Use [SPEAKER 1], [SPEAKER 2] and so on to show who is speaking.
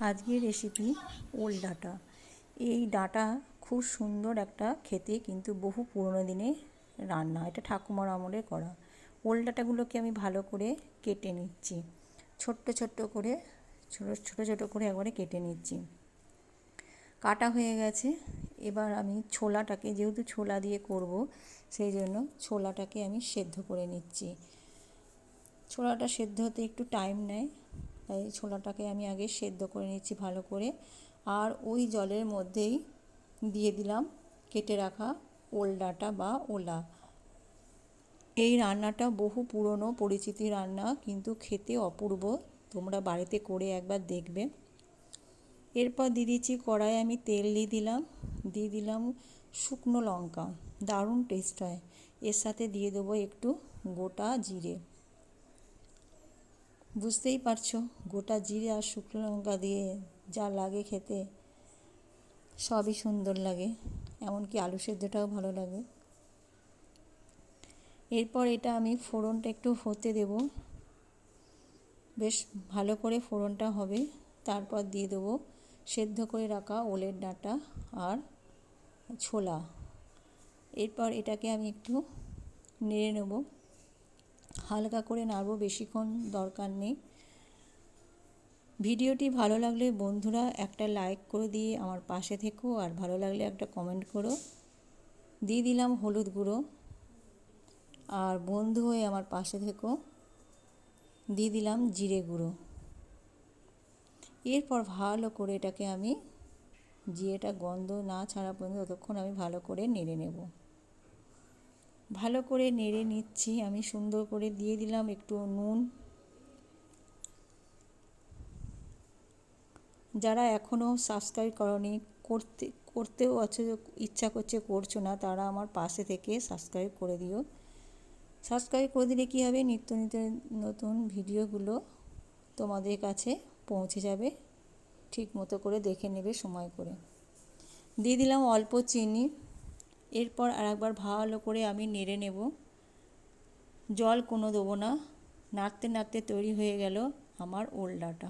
[SPEAKER 1] আজকের রেসিপি ওল ডাঁটা। এই ডাঁটা খুব সুন্দর একটা খেতে, কিন্তু বহু পুরনো দিনের রান্না। এটা ঠাকুমার আমলে করা। ওল ডাঁটাগুলোকে আমি ভালো করে কেটে নিচ্ছি, ছোট্ট ছোট্ট করে ছোট ছোট করে একবারে কেটে নিচ্ছি। কাটা হয়ে গেছে। এবার আমি ছোলাটাকে, যেহেতু ছোলা দিয়ে করব, সেই জন্য ছোলাটাকে আমি সেদ্ধ করে নিচ্ছি। ছোলাটা সেদ্ধ হতে একটু টাইম নেয়, তাই ছোলাটাকে আমি আগে সেদ্ধ করে নিচ্ছি ভালো করে। আর ওই জলের মধ্যেই দিয়ে দিলাম কেটে রাখা ওল ডাঁটা বা ওলা। এই রান্নাটা বহু পুরনো পরিচিতি রান্না, কিন্তু খেতে অপূর্ব। তোমরা বাড়িতে করে একবার দেখবে। এরপর দিয়ে দিচ্ছি কড়াইয়ে আমি তেল দিয়ে দিলাম শুকনো লঙ্কা, দারুণ টেস্ট হয়। এর সাথে দিয়ে দেবো একটু গোটা জিরে। বুঝতেই পারছো, গোটা জিরে আর শুকনো লঙ্কা দিয়ে যা লাগে খেতে, সবই সুন্দর লাগে, এমনকি আলু সেদ্ধটাও ভালো লাগে। এরপর এটা আমি ফোড়নটা একটু হতে দেব, বেশ ভালো করে ফোড়নটা হবে। তারপর দিয়ে দেবো সেদ্ধ করে রাখা ওলের ডাঁটা আর ছোলা। এরপর এটাকে আমি একটু নেড়ে নেব, হালকা করে নাড়ব, বেশিক্ষণ দরকার নেই। ভিডিওটি ভালো লাগলে বন্ধুরা একটা লাইক করে দিয়ে আমার পাশে থেকো, আর ভালো লাগলে একটা কমেন্ট করো। দিয়ে দিলাম হলুদ গুঁড়ো, আর বন্ধু হয়ে আমার পাশে থেকো। দিয়ে দিলাম জিরে গুঁড়ো। এরপর ভালো করে এটাকে আমি, জিরেটা গন্ধ না ছাড়া পর্যন্ত ততক্ষণ আমি ভালো করে নেড়ে নেব। ভালো করে নেড়ে নিচ্ছি আমি সুন্দর করে। দিয়ে দিলাম একটু নুন। যারা এখনও সাবস্ক্রাইব করনি, করতেও আছে, ইচ্ছা করছে করছো না, তারা আমার পাশে থেকে সাবস্ক্রাইব করে দিও। সাবস্ক্রাইব করে দিলে কী হবে, নিত্য নিত্য নতুন ভিডিওগুলো তোমাদের কাছে পৌঁছে যাবে। ঠিক মতো করে দেখে নেবে সময় করে। দিয়ে দিলাম অল্প চিনি। এরপর আরেকবার ভালো করে আমি নেড়ে নেব। জল কোনো দেবো না। নাড়তে নাড়তে তৈরি হয়ে গেল আমার ওল ডাঁটা।